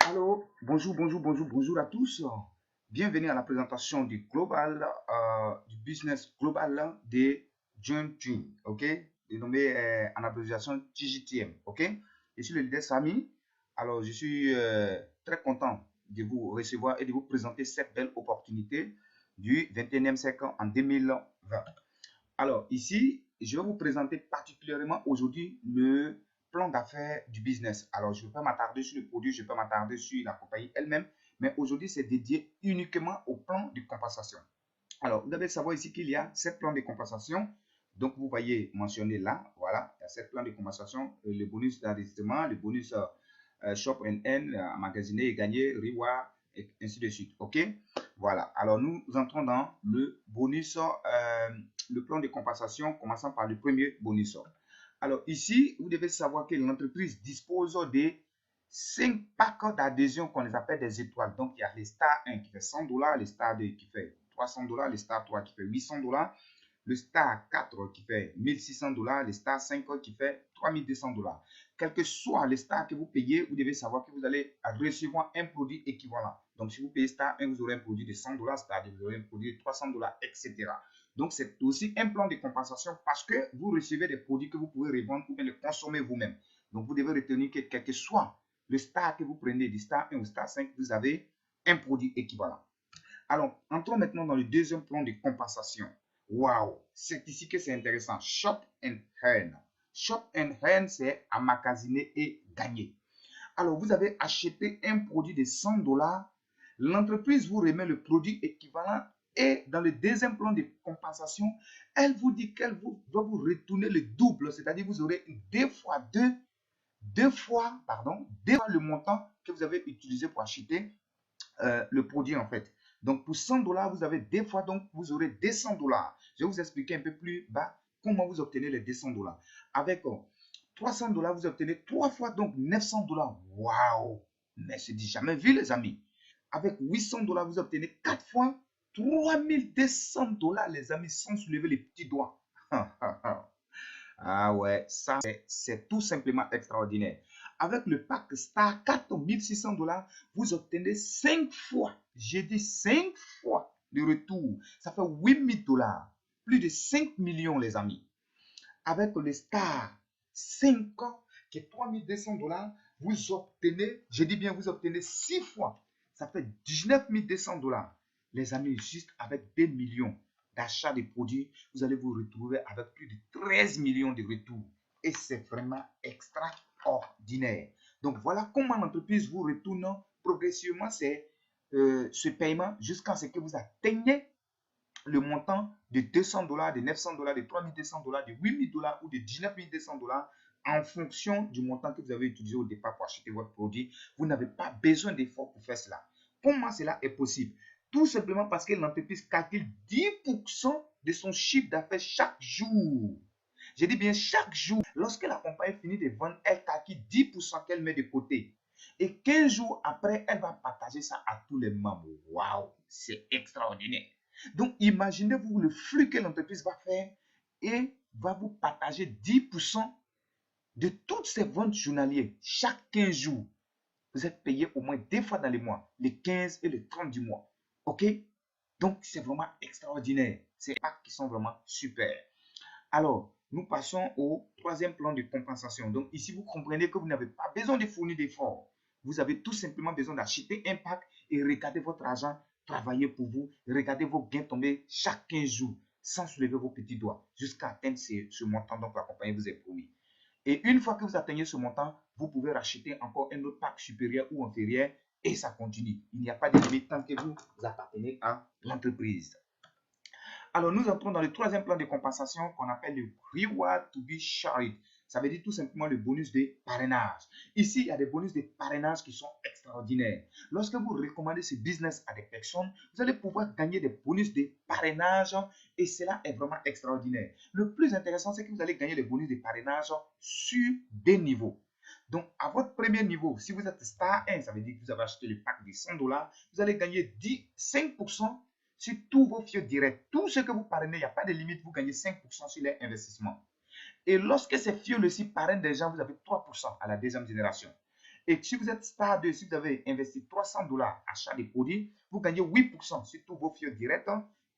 Allô, bonjour à tous. Bienvenue à la présentation du business global de John June, ok? Dénommé en abréviation TJTM, ok? Je suis le leader Samy. Alors, je suis très content de vous recevoir et de vous présenter cette belle opportunité du 21e siècle en 2020. Alors, ici, je vais vous présenter particulièrement aujourd'hui le plan d'affaires du business. Alors, je ne vais pas m'attarder sur le produit, je ne vais pas m'attarder sur la compagnie elle-même, mais aujourd'hui, c'est dédié uniquement au plan de compensation. Alors, vous devez savoir ici qu'il y a 7 plans de compensation. Donc, vous voyez mentionné là, voilà, il y a 7 plans de compensation, le bonus d'enregistrement, le bonus Shop and magasiner et gagner, reward, et ainsi de suite. OK? Voilà. Alors, nous entrons dans le bonus, le plan de compensation, commençant par le premier bonus. Alors, ici, vous devez savoir que l'entreprise dispose de 5 packs d'adhésion qu'on les appelle des étoiles. Donc, il y a les Star 1 qui fait $100, les Star 2 qui fait $300, les Star 3 qui fait $800, le Star 4 qui fait $1,600, le Star 5 qui fait $3,200. Quel que soit le Star que vous payez, vous devez savoir que vous allez recevoir un produit équivalent. Donc, si vous payez Star 1, vous aurez un produit de $100, Star 2, vous aurez un produit de $300, etc. Donc, c'est aussi un plan de compensation parce que vous recevez des produits que vous pouvez revendre ou bien les consommer vous-même. Donc, vous devez retenir que quel que soit le Star que vous prenez, du Star 1 ou Star 5, vous avez un produit équivalent. Alors, entrons maintenant dans le deuxième plan de compensation. Waouh, c'est ici que c'est intéressant. Shop and Earn. Shop and Earn, c'est emmagasiner et gagner. Alors, vous avez acheté un produit de $100. L'entreprise vous remet le produit équivalent et dans le deuxième plan de compensation, elle vous dit qu'elle va vous retourner le double, c'est-à-dire vous aurez deux fois le montant que vous avez utilisé pour acheter le produit en fait. Donc pour $100, vous avez deux fois, donc vous aurez $200. Je vais vous expliquer un peu plus bas comment vous obtenez les $200. Avec $300, vous obtenez trois fois, donc $900. Waouh! Mais c'est dit jamais vu les amis. Avec $800, vous obtenez quatre fois $3,200 les amis, sans soulever les petits doigts. Ah ouais, ça c'est tout simplement extraordinaire. Avec le pack Star 4 600 $, vous obtenez 5 fois, j'ai dit 5 fois de retour. Ça fait $8,000, plus de 5 millions les amis. Avec le Star 5 ans, qui est $3,200, vous obtenez, je dis bien, vous obtenez 6 fois. Ça fait $19,200. Les amis, juste avec des millions d'achat de produits, vous allez vous retrouver avec plus de 13 millions de retours. Et c'est vraiment extraordinaire. Donc voilà comment l'entreprise vous retourne progressivement ce paiement jusqu'à ce que vous atteigniez le montant de $200, de $900, de $3,200, de $8,000 ou de $19,200 en fonction du montant que vous avez utilisé au départ pour acheter votre produit. Vous n'avez pas besoin d'efforts pour faire cela. Comment cela est possible? Tout simplement parce que l'entreprise calcule 10% de son chiffre d'affaires chaque jour. Je dis bien chaque jour. Lorsque la compagnie finit de vendre, elle calcule 10% qu'elle met de côté. Et 15 jours après, elle va partager ça à tous les membres. Waouh, c'est extraordinaire. Donc, imaginez-vous le flux que l'entreprise va faire et va vous partager 10% de toutes ces ventes journalières chaque 15 jours. Vous êtes payé au moins deux fois dans les mois, les 15 et les 30 du mois. OK? Donc, c'est vraiment extraordinaire. C'est des actes qui sont vraiment super. Alors, nous passons au troisième plan de compensation. Donc, ici, vous comprenez que vous n'avez pas besoin de fournir d'efforts. Vous avez tout simplement besoin d'acheter un pack et regarder votre argent travailler pour vous. Regardez vos gains tomber chaque 15 jours sans soulever vos petits doigts jusqu'à atteindre ce montant dont la compagnie vous est promis. Et une fois que vous atteignez ce montant, vous pouvez racheter encore un autre pack supérieur ou inférieur et ça continue. Il n'y a pas de limite tant que vous appartenez à l'entreprise. Alors, nous entrons dans le troisième plan de compensation qu'on appelle le Reward to be Shared. Ça veut dire tout simplement le bonus de parrainage. Ici, il y a des bonus de parrainage qui sont extraordinaires. Lorsque vous recommandez ce business à des personnes, vous allez pouvoir gagner des bonus de parrainage et cela est vraiment extraordinaire. Le plus intéressant, c'est que vous allez gagner des bonus de parrainage sur des niveaux. Donc, à votre premier niveau, si vous êtes Star 1, ça veut dire que vous avez acheté le pack de $100, vous allez gagner 5% sur tous vos fieux directs. Tout ce que vous parrainez, il n'y a pas de limite, vous gagnez 5% sur les investissements. Et lorsque ces fieux aussi parrainent des gens, vous avez 3% à la deuxième génération. Et si vous êtes star 2, si vous avez investi 300 dollars achat des produits, vous gagnez 8% sur tous vos fioles directs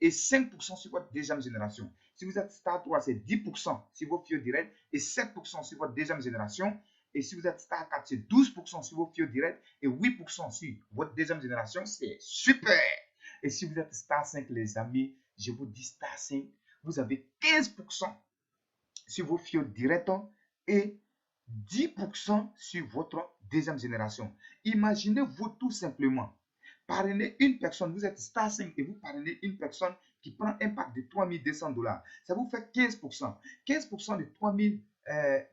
et 5% sur votre deuxième génération. Si vous êtes star 3, c'est 10% sur vos fioles directs et 7% sur votre deuxième génération. Et si vous êtes star 4, c'est 12% sur vos fioles directs et 8% sur votre deuxième génération. C'est super! Et si vous êtes star 5, les amis, je vous dis star 5, vous avez 15% sur vos fioles directes et 10% sur votre deuxième génération. Imaginez-vous tout simplement parrainer une personne, vous êtes star 5 et vous parrainez une personne qui prend un pack de 3200 dollars. Ça vous fait 15%. 15%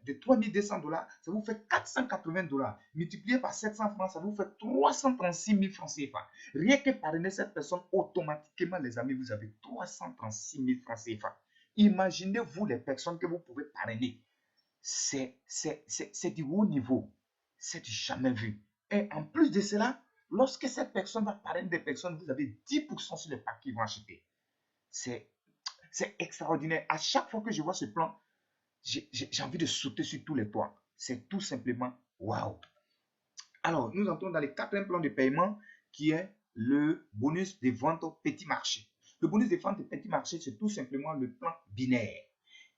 de 3200 dollars, ça vous fait 480 dollars. Multiplié par 700 francs, ça vous fait 336 000 francs CFA. Rien que parrainer cette personne, automatiquement, les amis, vous avez 336 000 francs CFA. Imaginez-vous les personnes que vous pouvez parrainer. C'est du haut niveau. C'est du jamais vu. Et en plus de cela, lorsque cette personne va parrainer des personnes, vous avez 10% sur les packs qu'ils vont acheter. C'est extraordinaire. À chaque fois que je vois ce plan, j'ai envie de sauter sur tous les toits. C'est tout simplement waouh. Alors, nous entrons dans le quatrième plan de paiement qui est le bonus de vente au petit marché. Le bonus de vente au petit marché, c'est tout simplement le plan binaire.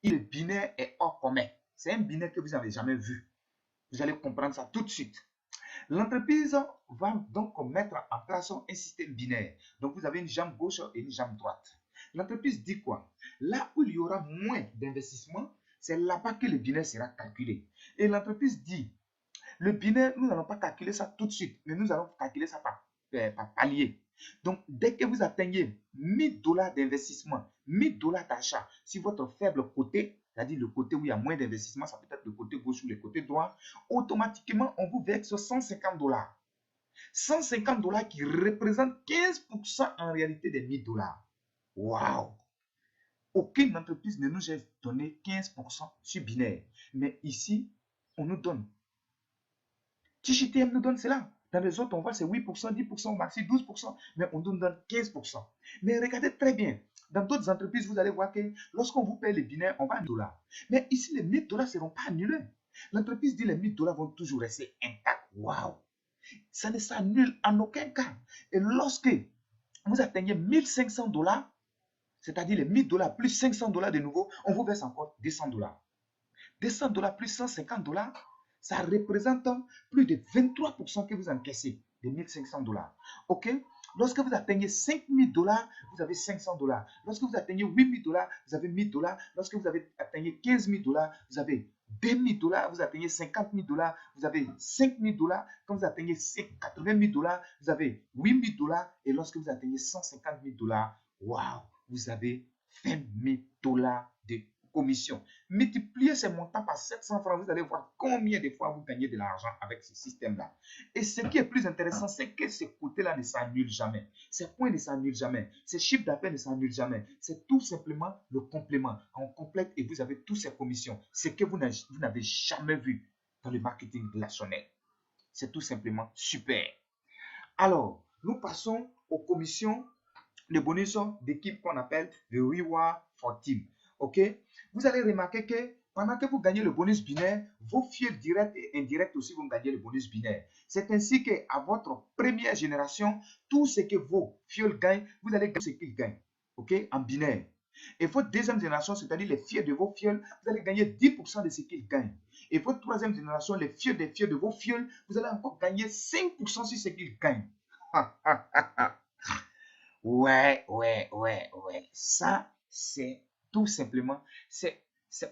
Et le binaire est hors commun. C'est un binaire que vous n'avez jamais vu. Vous allez comprendre ça tout de suite. L'entreprise va donc mettre en place un système binaire. Donc, vous avez une jambe gauche et une jambe droite. L'entreprise dit quoi? Là où il y aura moins d'investissement, c'est là-bas que le binaire sera calculé. Et l'entreprise dit, le binaire, nous n'allons pas calculer ça tout de suite, mais nous allons calculer ça par palier. Donc, dès que vous atteignez 1000 dollars d'investissement, 1000 dollars d'achat, si votre faible côté, c'est-à-dire le côté où il y a moins d'investissement, ça peut être le côté gauche ou le côté droit, automatiquement, on vous verse 150 dollars. 150 dollars qui représentent 15% en réalité des 1000 dollars. Waouh! Aucune entreprise ne nous a donné 15% sur binaire. Mais ici, on nous donne. TJTM nous donne cela. Dans les autres, on voit c'est 8%, 10%, maxi 12%, mais on nous donne 15%. Mais regardez très bien. Dans d'autres entreprises, vous allez voir que lorsqu'on vous paye les binaires, on va à 1000 dollars. Mais ici, les 1000 dollars ne seront pas annulés. L'entreprise dit les 1000 dollars vont toujours rester intacts. Waouh! Ça ne s'annule en aucun cas. Et lorsque vous atteignez 1500 dollars, c'est-à-dire les 1000 dollars plus 500 dollars de nouveau, on vous verse encore 200 dollars. 200 dollars plus 150 dollars, ça représente plus de 23% que vous encaissez de 1500 dollars. OK? Lorsque vous atteignez 5000 dollars, vous avez 500 dollars. Lorsque vous atteignez 8000 dollars, vous avez 1000 dollars. Lorsque vous atteignez 15 000 dollars, vous avez 2000 dollars. Vous atteignez 50 000 dollars, vous avez 5000 dollars. Quand vous atteignez 80 000 dollars, vous avez 8000 dollars. Et lorsque vous atteignez 150 000 dollars, waouh, vous avez 20 000 dollars de commission. Multipliez ces montants par 700 francs, vous allez voir combien de fois vous gagnez de l'argent avec ce système-là. Et ce qui est plus intéressant, c'est que ce côté-là ne s'annule jamais. Ces points ne s'annulent jamais. Ces chiffres d'affaires ne s'annulent jamais. C'est tout simplement le complément. On complète et vous avez toutes ces commissions. Ce que vous n'avez jamais vu dans le marketing relationnel. C'est tout simplement super. Alors, nous passons aux commissions de bonus d'équipe qu'on appelle le Reward for Team. OK? Vous allez remarquer que pendant que vous gagnez le bonus binaire, vos fioles directes et indirectes aussi vont gagner le bonus binaire. C'est ainsi qu'à votre première génération, tout ce que vos fioles gagnent, vous allez gagner ce qu'ils gagnent. OK? En binaire. Et votre deuxième génération, c'est-à-dire les fioles de vos fioles, vous allez gagner 10% de ce qu'ils gagnent. Et votre troisième génération, les fioles des fioles de vos fioles, vous allez encore gagner 5% sur ce qu'ils gagnent. Ouais. Ça, c'est tout simplement,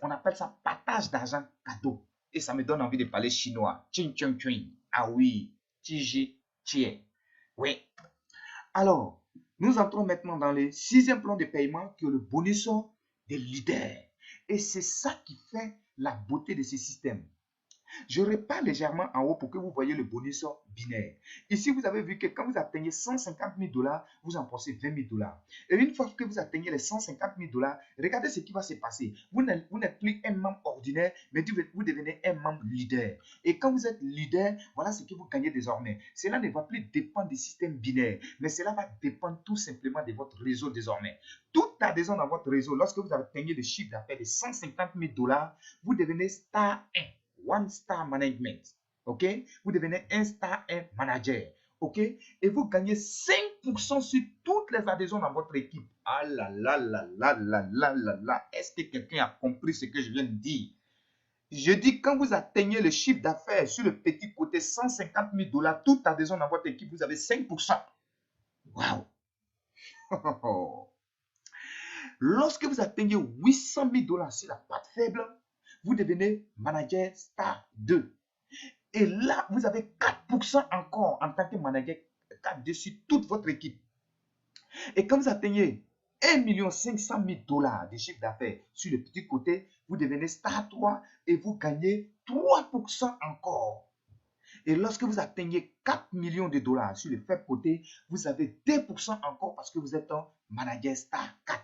on appelle ça partage d'argent cadeau. Et ça me donne envie de parler chinois. Ching, ching, ching. Ah oui. Tiji, tie. Oui. Alors, nous entrons maintenant dans le sixième plan de paiement qui est le bonus des leaders. Et c'est ça qui fait la beauté de ce système. Je repars légèrement en haut pour que vous voyez le bonus binaire. Ici, vous avez vu que quand vous atteignez 150 000 dollars, vous empossez 20 000 dollars. Et une fois que vous atteignez les 150 000 dollars, regardez ce qui va se passer. Vous n'êtes plus un membre ordinaire, mais vous devenez un membre leader. Et quand vous êtes leader, voilà ce que vous gagnez désormais. Cela ne va plus dépendre du système binaire, mais cela va dépendre tout simplement de votre réseau désormais. Toute adhésion dans votre réseau, lorsque vous atteignez le chiffre d'affaires de 150 000 dollars, vous devenez star 1. One Star Management. OK? Vous devenez un star, un manager. OK? Et vous gagnez 5% sur toutes les adhésions dans votre équipe. Ah là là là là là là là là. Est-ce que quelqu'un a compris ce que je viens de dire? Je dis, quand vous atteignez le chiffre d'affaires sur le petit côté 150 000 $, toute adhésion dans votre équipe, vous avez 5%. Waouh! Lorsque vous atteignez 800 000 $ sur la patte faible, vous devenez manager star 2. Et là, vous avez 4% encore en tant que manager 4 sur toute votre équipe. Et quand vous atteignez 1 500 000 $ de chiffre d'affaires sur le petit côté, vous devenez star 3 et vous gagnez 3% encore. Et lorsque vous atteignez 4 millions de dollars sur le faible côté, vous avez 2% encore parce que vous êtes un manager star 4.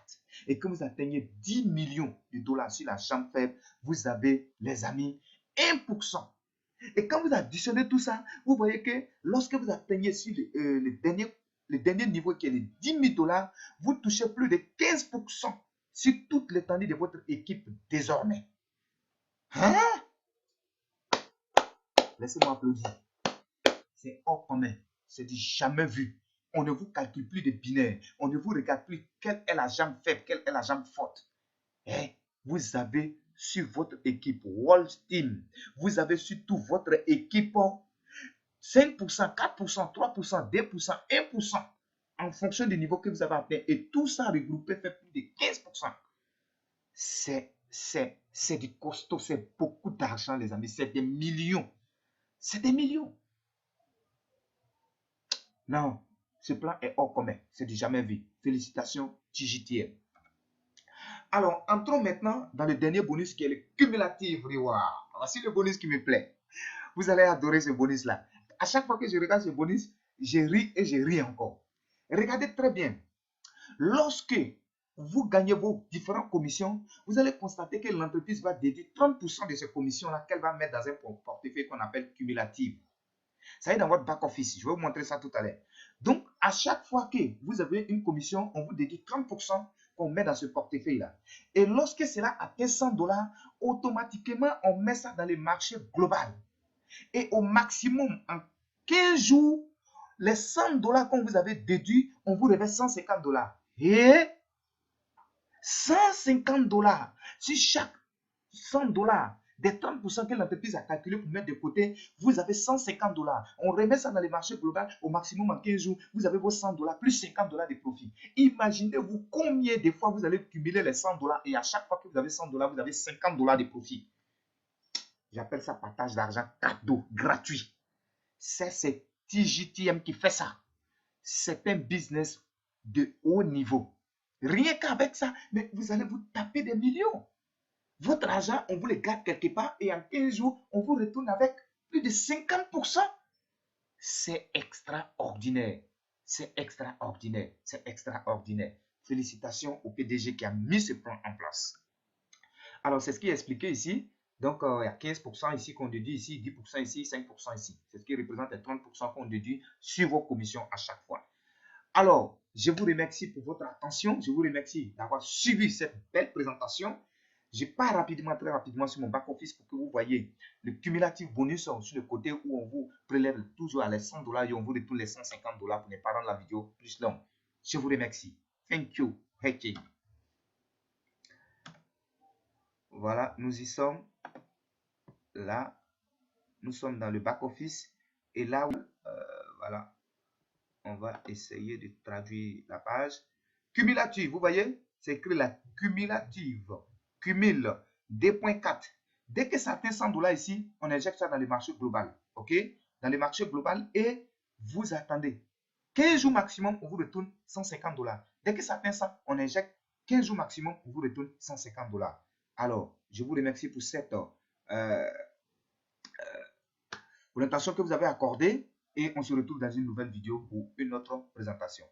Et quand vous atteignez 10 millions de dollars sur la chambre faible, vous avez, les amis, 1%. Et quand vous additionnez tout ça, vous voyez que lorsque vous atteignez sur le dernier niveau qui est les 10 000 $, vous touchez plus de 15% sur toute l'étendue de votre équipe désormais. Hein? Laissez-moi applaudir. C'est hors commun. C'est du jamais vu. On ne vous calcule plus de binaire. On ne vous regarde plus quelle est la jambe faible, quelle est la jambe forte. Et vous avez sur votre équipe Wall Team, vous avez sur toute votre équipe 5%, 4%, 3%, 2%, 1% en fonction du niveau que vous avez atteint. Et tout ça regroupé fait plus de 15%. C'est du costaud, c'est beaucoup d'argent, les amis. C'est des millions. C'est des millions. Non, ce plan est hors commun. C'est du jamais vu. Félicitations, TJTM. Alors, entrons maintenant dans le dernier bonus qui est le cumulative reward. Voici le bonus qui me plaît. Vous allez adorer ce bonus-là. À chaque fois que je regarde ce bonus, je ris et je ris encore. Regardez très bien. Lorsque vous gagnez vos différentes commissions, vous allez constater que l'entreprise va dédier 30% de ces commissions-là qu'elle va mettre dans un portefeuille qu'on appelle cumulative. Ça est dans votre back-office. Je vais vous montrer ça tout à l'heure. Donc, à chaque fois que vous avez une commission, on vous dédie 30% qu'on met dans ce portefeuille-là. Et lorsque cela atteint 100 $, automatiquement, on met ça dans le marché global. Et au maximum, en 15 jours, les 100 $ qu'on vous avait déduits, on vous reverse 150 $. Et 150 $, si chaque 100 $ des 30% que l'entreprise a calculé pour mettre de côté, vous avez 150 $. On remet ça dans les marchés globaux, au maximum en 15 jours, vous avez vos 100 $ plus 50 $ de profit. Imaginez-vous combien de fois vous allez cumuler les 100 $ et à chaque fois que vous avez 100 $, vous avez 50 $ de profit. J'appelle ça partage d'argent cadeau, gratuit. C'est TJTM qui fait ça. C'est un business de haut niveau. Rien qu'avec ça, mais vous allez vous taper des millions. Votre argent, on vous le garde quelque part et en 15 jours, on vous retourne avec plus de 50%. C'est extraordinaire. C'est extraordinaire. C'est extraordinaire. Félicitations au PDG qui a mis ce plan en place. Alors, c'est ce qui est expliqué ici. Donc, il y a 15% ici qu'on déduit ici, 10% ici, 5% ici. C'est ce qui représente les 30% qu'on déduit sur vos commissions à chaque fois. Alors, je vous remercie pour votre attention. Je vous remercie d'avoir suivi cette belle présentation. Je pars rapidement, très rapidement sur mon back-office pour que vous voyez le cumulatif bonus sur le côté où on vous prélève toujours à les 100 $ et on vous retourne les 150 $ pour ne pas rendre la vidéo plus longue. Je vous remercie. Thank you. Hey. Voilà, nous y sommes. Là, nous sommes dans le back-office. Et là, voilà, on va essayer de traduire la page. Cumulative, vous voyez, c'est écrit la cumulative. Cumule 2.4. Dès que ça atteint 100 $ ici, on injecte ça dans le marché global. OK? Dans le marché global et vous attendez. 15 jours maximum, on vous retourne 150 $. Dès que ça atteint ça, on injecte 15 jours maximum, on vous retourne 150 $. Alors, je vous remercie pour cette pour l'attention que vous avez accordée et on se retrouve dans une nouvelle vidéo pour une autre présentation.